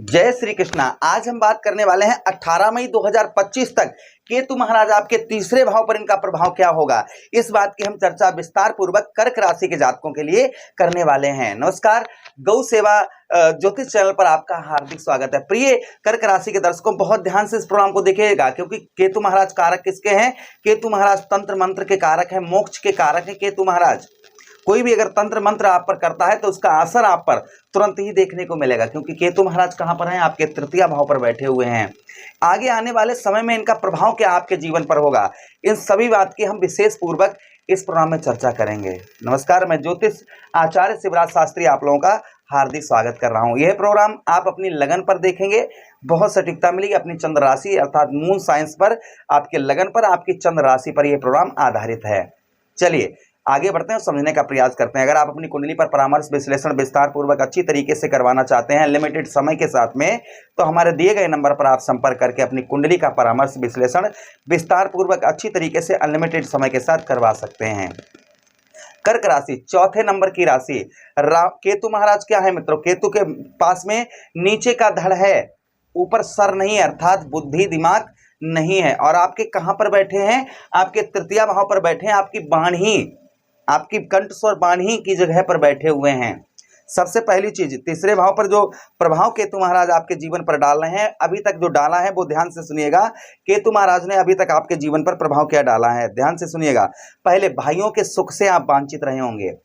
जय श्री कृष्णा। आज हम बात करने वाले हैं 18 मई 2025 तक केतु महाराज आपके तीसरे भाव पर इनका प्रभाव क्या होगा, इस बात की हम चर्चा विस्तार पूर्वक कर्क राशि के जातकों के लिए करने वाले हैं। नमस्कार, गौ सेवा ज्योतिष चैनल पर आपका हार्दिक स्वागत है। प्रिय कर्क राशि के दर्शकों, बहुत ध्यान से इस प्रोग्राम को देखिएगा, क्योंकि केतु महाराज कारक किसके हैं? केतु महाराज तंत्र मंत्र के कारक है, मोक्ष के कारक है केतु महाराज। कोई भी अगर तंत्र मंत्र आप पर करता है तो उसका असर आप पर तुरंत ही देखने को मिलेगा, क्योंकि केतु महाराज कहां पर हैं? आपके तृतीय भाव पर बैठे हुए हैं। आगे आने वाले समय में इनका प्रभाव क्या आपके जीवन पर होगा, इन सभी बात की हम विशेष पूर्वक इस प्रोग्राम में चर्चा करेंगे। नमस्कार, मैं ज्योतिष आचार्य शिवराज शास्त्री आप लोगों का हार्दिक स्वागत कर रहा हूं। यह प्रोग्राम आप अपनी लगन पर देखेंगे, बहुत सटीकता मिलेगी। अपनी चंद्र राशि अर्थात मून साइंस पर, आपके लगन पर, आपकी चंद्र राशि पर यह प्रोग्राम आधारित है। चलिए आगे बढ़ते हैं और समझने का प्रयास करते हैं। अगर आप अपनी कुंडली पर परामर्श विश्लेषण विस्तार पूर्वक अच्छी तरीके से करवाना चाहते हैं लिमिटेड समय के साथ में, तो हमारे दिए गए नंबर पर आप संपर्क करके अपनी कुंडली का परामर्श विश्लेषण विस्तार पूर्वक अच्छी तरीके से अनलिमिटेड समय के साथ करवा सकते हैं। कर्क राशि चौथे नंबर की राशि। केतु महाराज क्या है मित्रों? केतु के पास में नीचे का धड़ है, ऊपर सर नहीं है, अर्थात बुद्धि दिमाग नहीं है। और आपके कहां पर बैठे हैं? आपके तृतीय भाव पर बैठे हैं, आपकी बाणी, आपकी कंठ स्वर बाणी की जगह पर बैठे हुए हैं। सबसे पहली चीज, तीसरे भाव पर जो प्रभाव केतु महाराज आपके जीवन पर डाल रहे हैं, अभी तक जो डाला है वो ध्यान से सुनिएगा। केतु महाराज ने अभी तक आपके जीवन पर प्रभाव क्या डाला है, ध्यान से सुनिएगा। पहले, भाइयों के सुख से आप वांछित रहे होंगे,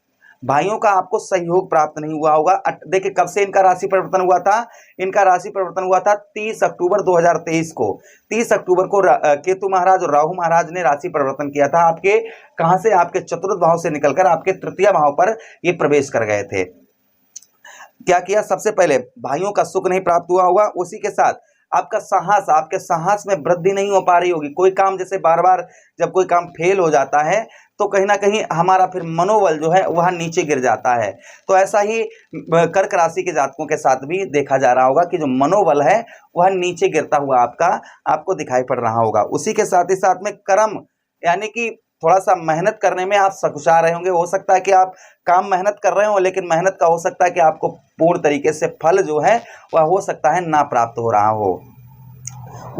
भाइयों का आपको सहयोग प्राप्त नहीं हुआ होगा। देखिए कब से इनका राशि परिवर्तन हुआ था? इनका राशि परिवर्तन हुआ था 30 अक्टूबर 2023 को। 30 अक्टूबर को केतु महाराज और राहु महाराज ने राशि परिवर्तन किया था। आपके कहां से? आपके चतुर्थ भाव से निकलकर आपके तृतीय भाव पर ये प्रवेश कर गए थे। क्या किया? सबसे पहले भाइयों का सुख नहीं प्राप्त हुआ होगा, उसी के साथ आपका साहस, आपके साहस में वृद्धि नहीं हो पा रही होगी। कोई काम, जैसे बार बार जब कोई काम फेल हो जाता है तो कहीं ना कहीं हमारा फिर मनोबल जो है वह नीचे गिर जाता है। तो ऐसा ही कर्क राशि के जातकों के साथ भी देखा जा रहा होगा कि जो मनोबल है वह नीचे गिरता हुआ आपको दिखाई पड़ रहा होगा। उसी के साथ ही साथ में कर्म, यानी कि थोड़ा सा मेहनत करने में आप सकुचा रहे होंगे। हो सकता है कि आप काम मेहनत कर रहे हो, लेकिन मेहनत का हो सकता है कि आपको पूर्ण तरीके से फल जो है वह हो सकता है ना प्राप्त हो रहा हो।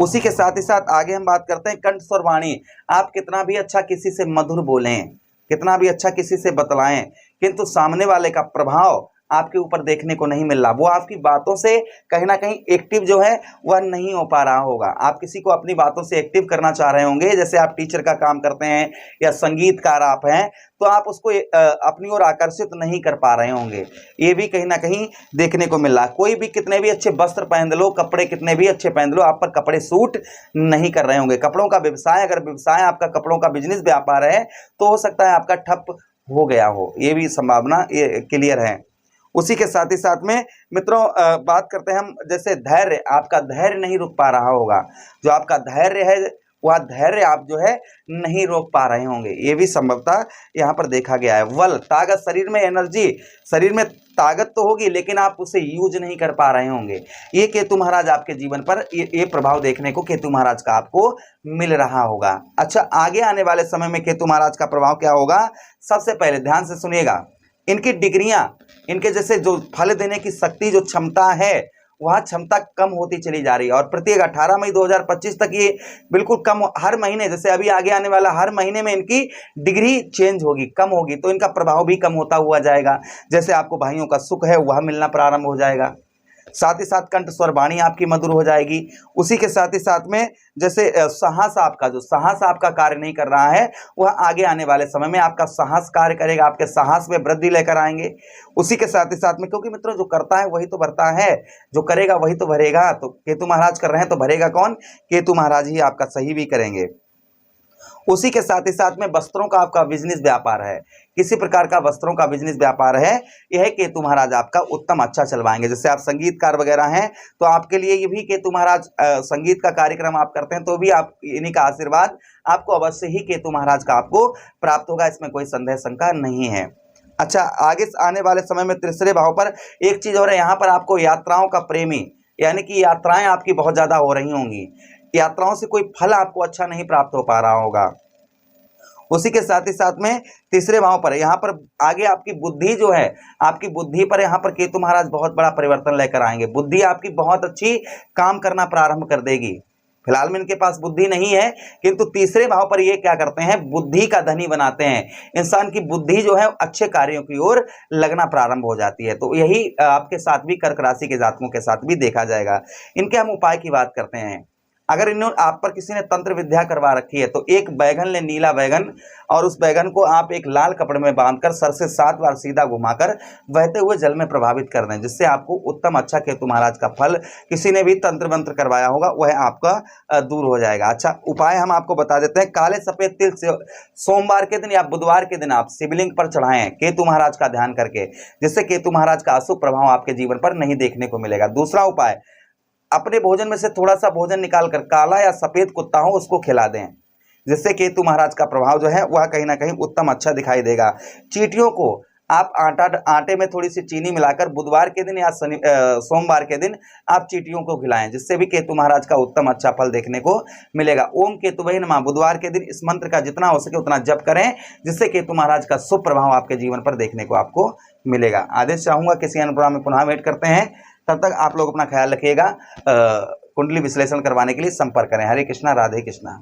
उसी के साथ ही साथ आगे हम बात करते हैं कंठ स्वर वाणी। आप कितना भी अच्छा किसी से मधुर बोलें, कितना भी अच्छा किसी से बतलाएं, किंतु सामने वाले का प्रभाव आपके ऊपर देखने को नहीं मिल रहा। वो आपकी बातों से कहीं ना कहीं एक्टिव जो है वह नहीं हो पा रहा होगा। आप किसी को अपनी बातों से एक्टिव करना चाह रहे होंगे, जैसे आप टीचर का काम करते हैं या संगीतकार आप हैं, तो आप उसको अपनी ओर आकर्षित नहीं कर पा रहे होंगे। ये भी कहीं ना कहीं देखने को मिल रहा है। कोई भी कितने भी अच्छे वस्त्र पहन लो, कपड़े कितने भी अच्छे पहन लो, आप पर कपड़े सूट नहीं कर रहे होंगे। कपड़ों का व्यवसाय, अगर व्यवसाय आपका कपड़ों का बिजनेस व्यापार है, तो हो सकता है आपका ठप हो गया हो, ये भी संभावना क्लियर है। उसी के साथ ही साथ में मित्रों बात करते हैं हम, जैसे धैर्य, आपका धैर्य नहीं रुक पा रहा होगा। जो आपका धैर्य है वह धैर्य आप जो है नहीं रोक पा रहे होंगे, ये भी संभवतः यहाँ पर देखा गया है। बल, ताकत, शरीर में एनर्जी, शरीर में ताकत तो होगी लेकिन आप उसे यूज नहीं कर पा रहे होंगे। ये केतु महाराज आपके जीवन पर ये प्रभाव देखने को केतु महाराज का आपको मिल रहा होगा। अच्छा, आगे आने वाले समय में केतु महाराज का प्रभाव क्या होगा? सबसे पहले ध्यान से सुनिएगा, इनकी डिग्रियां, इनके जैसे जो फल देने की शक्ति, जो क्षमता है, वह क्षमता कम होती चली जा रही है। और प्रत्येक 18 मई 2025 तक ये बिल्कुल कम, हर महीने, जैसे अभी आगे आने वाला हर महीने में इनकी डिग्री चेंज होगी, कम होगी, तो इनका प्रभाव भी कम होता हुआ जाएगा। जैसे आपको भाइयों का सुख है वह मिलना प्रारंभ हो जाएगा, साथ ही साथ कंठ स्वर वाणी आपकी मधुर हो जाएगी। उसी के साथ ही साथ में जैसे साहस, आपका जो साहस आपका कार्य नहीं कर रहा है, वह आगे आने वाले समय में आपका साहस कार्य करेगा, आपके साहस में वृद्धि लेकर आएंगे। उसी के साथ ही साथ में, क्योंकि मित्रों जो करता है वही तो भरता है, जो करेगा वही तो भरेगा। तो केतु महाराज कर रहे हैं तो भरेगा कौन? केतु महाराज ही आपका सही भी करेंगे। उसी के साथ ही साथ में वस्त्रों का आपका बिजनेस व्यापार है, किसी प्रकार का वस्त्रों का बिजनेस व्यापार है, यह केतु महाराज आपका उत्तम अच्छा चलवाएंगे। जैसे आप संगीतकार वगैरह हैं तो आपके लिए ये भी केतु महाराज, संगीत का कार्यक्रम आप करते हैं तो भी आप इन्हीं का आशीर्वाद आपको अवश्य ही केतु महाराज का आपको प्राप्त होगा, इसमें कोई संदेह शंका नहीं है। अच्छा, आगे आने वाले समय में तीसरे भाव पर एक चीज और है, यहाँ पर आपको यात्राओं का प्रेमी, यानी कि यात्राएं आपकी बहुत ज्यादा हो रही होंगी, यात्राओं से कोई फल आपको अच्छा नहीं प्राप्त हो पा रहा होगा। उसी के साथ ही साथ में तीसरे भाव पर यहाँ पर आगे आपकी बुद्धि जो है, आपकी बुद्धि पर यहाँ पर केतु महाराज बहुत बड़ा परिवर्तन लेकर आएंगे। बुद्धि आपकी बहुत अच्छी काम करना प्रारंभ कर देगी। फिलहाल में इनके पास बुद्धि नहीं है, किंतु तीसरे भाव पर ये क्या करते हैं, बुद्धि का धनी बनाते हैं। इंसान की बुद्धि जो है अच्छे कार्यों की ओर लगना प्रारंभ हो जाती है। तो यही आपके साथ भी, कर्क राशि के जातकों के साथ भी देखा जाएगा। इनके हम उपाय की बात करते हैं। अगर इन्होंने आप पर किसी ने तंत्र विद्या करवा रखी है तो एक बैगन ले, नीला बैगन, और उस बैगन को आप एक लाल कपड़े में बांधकर सर से 7 बार सीधा घुमाकर बहते हुए जल में प्रभावित कर दें, जिससे आपको उत्तम अच्छा केतु महाराज का फल, किसी ने भी तंत्र मंत्र करवाया होगा वह आपका दूर हो जाएगा। अच्छा, उपाय हम आपको बता देते हैं। काले सफेद तिल से सोमवार के दिन या बुधवार के दिन आप शिवलिंग पर चढ़ाएं केतु महाराज का ध्यान करके, जिससे केतु महाराज का अशुभ प्रभाव आपके जीवन पर नहीं देखने को मिलेगा। दूसरा उपाय, अपने भोजन में से थोड़ा सा भोजन निकालकर काला या सफेद कुत्ता हो उसको खिला दें, जिससे केतु महाराज का प्रभाव जो है वह कहीं ना कहीं उत्तम अच्छा दिखाई देगा। चींटियों को आप आटे में थोड़ी सी चीनी मिलाकर बुधवार के दिन या सोमवार के दिन आप चींटियों को खिलाएं, जिससे भी केतु महाराज का उत्तम अच्छा फल देखने को मिलेगा। ओम केतुवे नमः बुधवार के दिन इस मंत्र का जितना हो सके उतना जप करें, जिससे केतु महाराज का शुभ प्रभाव आपके जीवन पर देखने को आपको मिलेगा। आदेश चाहूंगा किसी अन्य प्रोग्राम में पुनः भेंट करते हैं, तब तक आप लोग अपना ख्याल रखिएगा। कुंडली विश्लेषण करवाने के लिए संपर्क करें। हरे कृष्णा, राधे कृष्णा।